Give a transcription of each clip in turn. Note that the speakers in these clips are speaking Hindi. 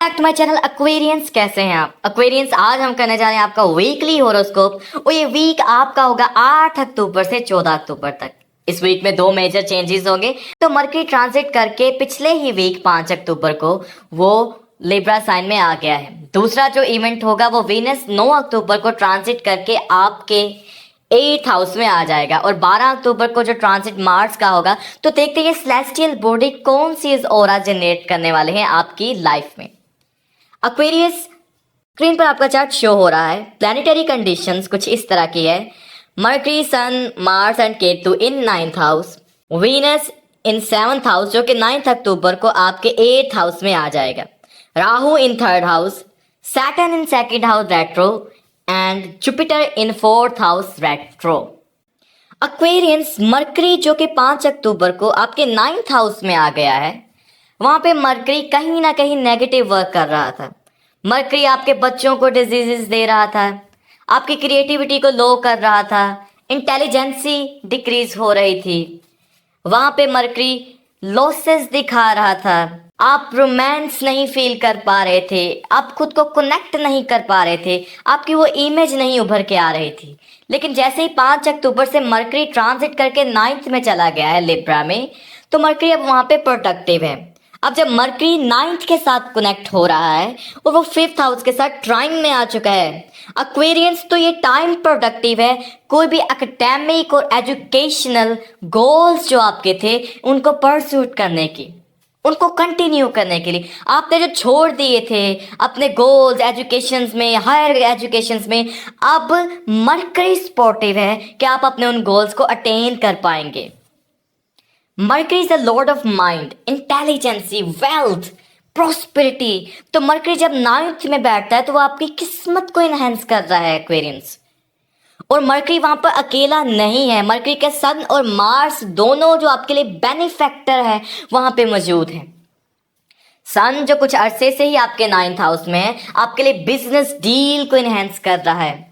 Back to my channel Aquarians. कैसे हैं आप एक्वेरियंस? आज हम करने जा रहे हैं आपका वीकली हॉरोस्कोप और ये वीक आपका होगा 8 अक्टूबर से 14 अक्टूबर तक। इस वीक में दो मेजर चेंजेस होंगे। तो मरकरी ट्रांजिट करके पिछले ही वीक 5 अक्टूबर को वो लिब्रा साइन में आ गया है। दूसरा जो इवेंट होगा वो वीनस 9 अक्टूबर को ट्रांजिट करके आपके 8th हाउस में आ जाएगा और 12 अक्टूबर को जो ट्रांजिट मार्स का होगा। तो देखते हैं सेलेस्टियल बॉडी कौन सी ऑरा जनरेट करने वाले हैं आपकी लाइफ में। एक्वेरियस, स्क्रीन पर आपका चार्ट शो हो रहा है। प्लैनेटरी कंडीशंस कुछ इस तरह की है। Mercury, Sun, Mars and Ketu in 9th house, Venus in 7th house जो कि 9th अक्टूबर को आपके 8th हाउस में आ जाएगा। राहु इन 3rd house, Saturn in 2nd house retro and Jupiter in 4th house retro. Aquarians, mercury जो कि 5 अक्टूबर को आपके 9th हाउस में आ गया है, वहां पे मरकरी कहीं ना कहीं नेगेटिव वर्क कर रहा था। मरकरी आपके बच्चों को डिजीजेस दे रहा था, आपकी क्रिएटिविटी को लो कर रहा था, इंटेलिजेंसी डिक्रीज हो रही थी। वहां पे मरकरी लॉसेस दिखा रहा था। आप रोमांस नहीं फील कर पा रहे थे, आप खुद को कनेक्ट नहीं कर पा रहे थे, आपकी वो इमेज नहीं उभर के आ रही थी। लेकिन जैसे ही 5 अक्टूबर से मरकरी ट्रांजिट करके 9th में चला गया है लिब्रा में, तो मरकरी अब वहां पे प्रोडक्टिव है। अब जब मरकरी 9th के साथ कनेक्ट हो रहा है और वो 5th हाउस के साथ ट्राइन में आ चुका है एक्वेरियंस, तो ये टाइम प्रोडक्टिव है कोई भी एकेडमिक और एजुकेशनल गोल्स जो आपके थे उनको परस्यूट करने की, उनको कंटिन्यू करने के लिए। आपने जो छोड़ दिए थे अपने गोल्स एजुकेशंस में, हायर एजुकेशंस में, अब मरकरी सपोर्टिव है कि आप अपने उन गोल्स को अटेन कर पाएंगे। Mercury is the lord of mind, intelligency, wealth, prosperity. तो मरकरी जब 9th में बैठता है तो वो आपकी किस्मत को इनहेंस कर रहा है एक्वेरियंस। और मरकरी वहां पर अकेला नहीं है, मरकरी के सन और मार्स दोनों जो आपके लिए बेनिफैक्टर है वहां पे मौजूद है। सन जो कुछ अरसे से ही आपके 9th हाउस में है, आपके लिए बिजनेस डील को इनहेंस कर रहा है,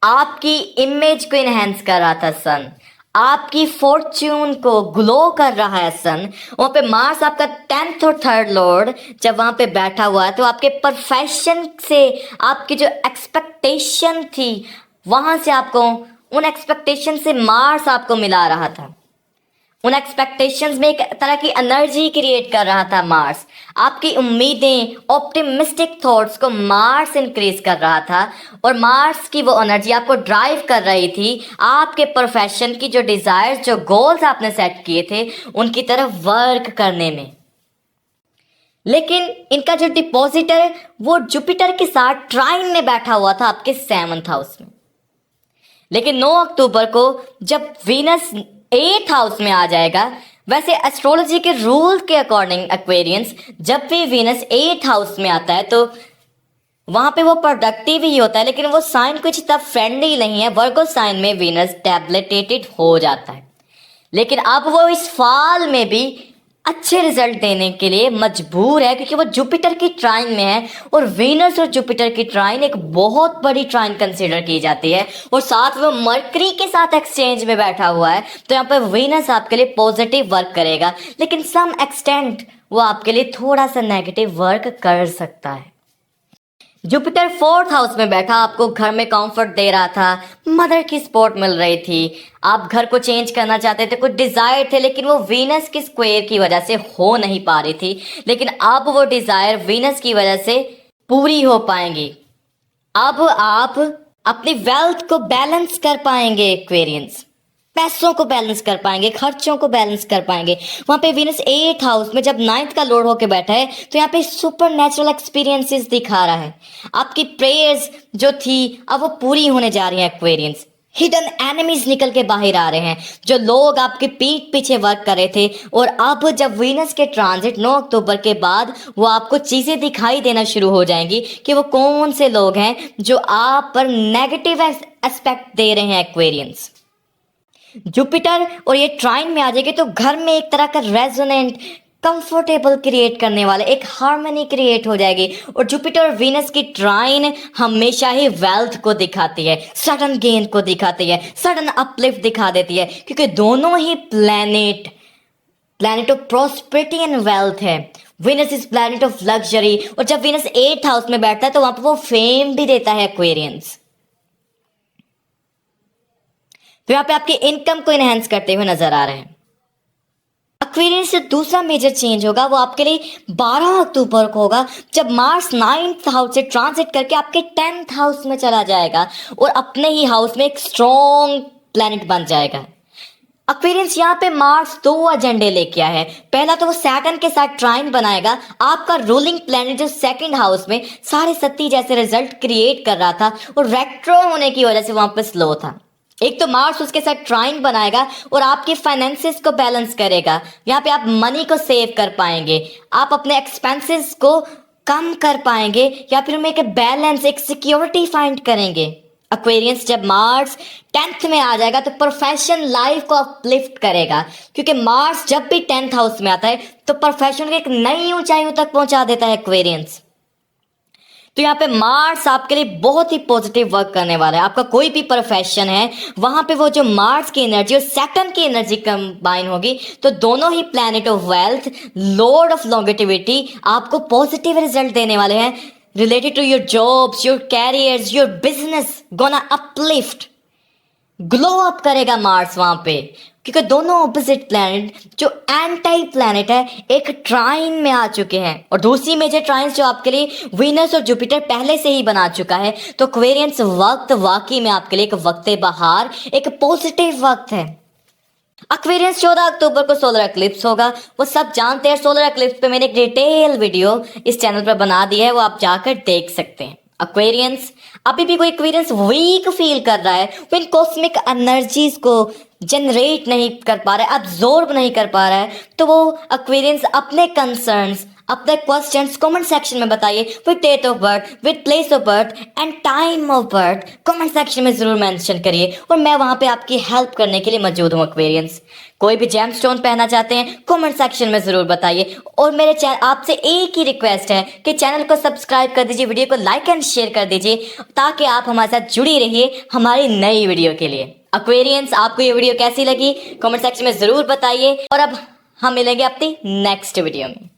आपकी इमेज को इनहेंस कर रहा था सन, आपकी फॉर्च्यून को ग्लो कर रहा है सन। वहां पे मार्स आपका 10th और 3rd लॉर्ड जब वहां पे बैठा हुआ है तो आपके प्रोफेशन से आपकी जो एक्सपेक्टेशन थी वहां से आपको उन एक्सपेक्टेशन से मार्स आपको मिला रहा था। उन एक्सपेक्टेशंस में एक तरह की एनर्जी क्रिएट कर रहा था मार्स। आपकी उम्मीदें, ऑप्टिमिस्टिक थॉट्स को मार्स इंक्रीज कर रहा था और मार्स की वो एनर्जी आपको ड्राइव कर रही थी आपके प्रोफेशन की जो डिजायर्स, जो गोल्स आपने सेट किए थे उनकी तरफ वर्क करने में। लेकिन इनका जो डिपॉजिटर है वो जुपिटर के साथ ट्राइन में बैठा हुआ था आपके 7th हाउस में। लेकिन 9 अक्टूबर को जब वीनस 8th हाउस में आ जाएगा, वैसे एस्ट्रोलॉजी के रूल के अकॉर्डिंग एक्वेरियंस जब भी वीनस 8th हाउस में आता है तो वहां पे वो प्रोडक्टिव ही होता है, लेकिन वो साइन कुछ इतना फ्रेंडली नहीं है। वर्गो साइन में वीनस टैबलेटेटेड हो जाता है, लेकिन अब वो इस फाल में भी अच्छे रिजल्ट देने के लिए मजबूर है क्योंकि वो जुपिटर की ट्राइन में है और वीनस और जुपिटर की ट्राइन एक बहुत बड़ी ट्राइन कंसीडर की जाती है और साथ वो मरकरी के साथ एक्सचेंज में बैठा हुआ है। तो यहाँ पर वीनस आपके लिए पॉजिटिव वर्क करेगा, लेकिन सम एक्सटेंट वो आपके लिए थोड़ा सा नेगेटिव वर्क कर सकता है। जुपिटर 4th हाउस में बैठा आपको घर में कंफर्ट दे रहा था, मदर की सपोर्ट मिल रही थी, आप घर को चेंज करना चाहते थे, कुछ डिजायर थे, लेकिन वो वीनस की स्क्वायर की वजह से हो नहीं पा रही थी। लेकिन अब वो डिजायर वीनस की वजह से पूरी हो पाएंगी। अब आप अपनी वेल्थ को बैलेंस कर पाएंगे एक्वेरियंस, पैसों को बैलेंस कर पाएंगे, खर्चों को बैलेंस कर पाएंगे। वहां पे वीनस 8th हाउस में जब 9th का लॉर्ड होके बैठा है तो यहाँ पे सुपर नेचुरल एक्सपीरियंसेस दिखा रहा है। आपकी प्रेयर्स जो थी अब वो पूरी होने जा रही हैं एक्वेरियंस। हिडन एनिमीज निकल के बाहर आ रहे हैं, जो लोग आपके पीठ पीछे वर्क कर रहे थे, और अब जब वीनस के ट्रांजिट 9 अक्टूबर के बाद वो आपको चीजें दिखाई देना शुरू हो जाएंगी कि वो कौन से लोग हैं जो आप पर नेगेटिव एस्पेक्ट दे रहे हैं एक्वेरियंस। जुपिटर और ये ट्राइन में आ जाएगी तो घर में एक तरह का रेजोनेंट कंफर्टेबल क्रिएट करने वाले एक हार्मनी क्रिएट हो जाएगी। और जुपिटर और वीनस की ट्राइन हमेशा ही वेल्थ को दिखाती है, सडन गेन को दिखाती है, सडन अपलिफ्ट दिखा देती है, क्योंकि दोनों ही planet of prosperity and wealth है। Venus is planet of luxury, और जब वीनस 8th हाउस में बैठता है तो वहां पर वो फेम भी देता है एक्वेरियंस। तो यहाँ पे आपकी इनकम को इनहेंस करते हुए नजर आ रहे हैं। एक्वेरियंस से दूसरा मेजर चेंज होगा वो आपके लिए 12 अक्टूबर को होगा, जब मार्स 9th हाउस से ट्रांजिट करके आपके 10th हाउस में चला जाएगा और अपने ही हाउस में एक स्ट्रॉन्ग प्लैनेट बन जाएगा। एक्वेरियंस यहाँ पे मार्स 2 एजेंडे लेके आया है। पहला तो वो सैटर्न के साथ ट्राइन बनाएगा, आपका रूलिंग प्लैनेट जो 2nd हाउस में साढ़े सत्ती जैसे रिजल्ट क्रिएट कर रहा था और रेट्रो होने की वजह से वहां पे स्लो था। एक तो मार्स उसके साथ ट्राइन बनाएगा और आपके फाइनेंसेस को बैलेंस करेगा। यहाँ पे आप मनी को सेव कर पाएंगे, आप अपने एक्सपेंसेस को कम कर पाएंगे, या फिर हम एक बैलेंस, एक सिक्योरिटी फाइंड करेंगे। एक्वेरियंस जब मार्स 10th में आ जाएगा तो प्रोफेशन लाइफ को अपलिफ्ट करेगा, क्योंकि मार्स जब भी 10th हाउस में आता है तो प्रोफेशन को एक नई ऊंचाइयों तक पहुंचा देता है एक्वेरियंस। तो यहाँ पे मार्स आपके लिए बहुत ही पॉजिटिव वर्क करने वाला है। आपका कोई भी प्रोफेशन है वहां पे वो जो मार्स की एनर्जी और सैटर्न की एनर्जी कंबाइन होगी तो दोनों ही planet of wealth, lord of longevity आपको पॉजिटिव रिजल्ट देने वाले हैं related to your jobs, your careers, your business gonna uplift, glow up करेगा मार्स वहां पे, क्योंकि दोनों ऑपोजिट प्लैनेट जो एंटी प्लैनेट है एक ट्राइन में आ चुके हैं, और दूसरी मेजर ट्राइन जो आपके लिए वीनस और जुपिटर पहले से ही बना चुका है। तो एक्वेरियंस वक्त वाकई में आपके लिए एक वक्त बहार, एक पॉजिटिव वक्त है। एक्वेरियंस 14 अक्टूबर को सोलर एक्लिप्स होगा, वो सब जानते हैं। सोलर एक्लिप्स पे मैंने एक डिटेल वीडियो इस चैनल पर बना दी है, वो आप जाकर देख सकते हैं। एक्वेरियंस अभी भी कोई एक्वेरियंस वीक फील कर रहा है, वो इन कॉस्मिक एनर्जीज को जनरेट नहीं कर पा रहा है, अब्जॉर्ब नहीं कर पा रहा है, तो वो एक्वेरियंस अपने कंसर्न्स, अपने क्वेश्चंस कमेंट सेक्शन में बताइए with date of birth, with place of birth and time of birth. Comment section में जरूर मेंशन करिए और मैं वहां पे आपकी हेल्प करने के लिए मौजूद हूँ। एक्वेरियंस कोई भी जेम स्टोन पहनना चाहते हैं कमेंट सेक्शन में जरूर बताइए, और मेरे चैनल आपसे एक ही रिक्वेस्ट है कि चैनल को सब्सक्राइब कर दीजिए, वीडियो को लाइक एंड शेयर कर दीजिए, ताकि आप हमारे साथ जुड़ी रहिए हमारी नई वीडियो के लिए। एक्वेरियंस आपको ये वीडियो कैसी लगी कमेंट सेक्शन में जरूर बताइए, और अब हम मिलेंगे अपनी नेक्स्ट वीडियो में।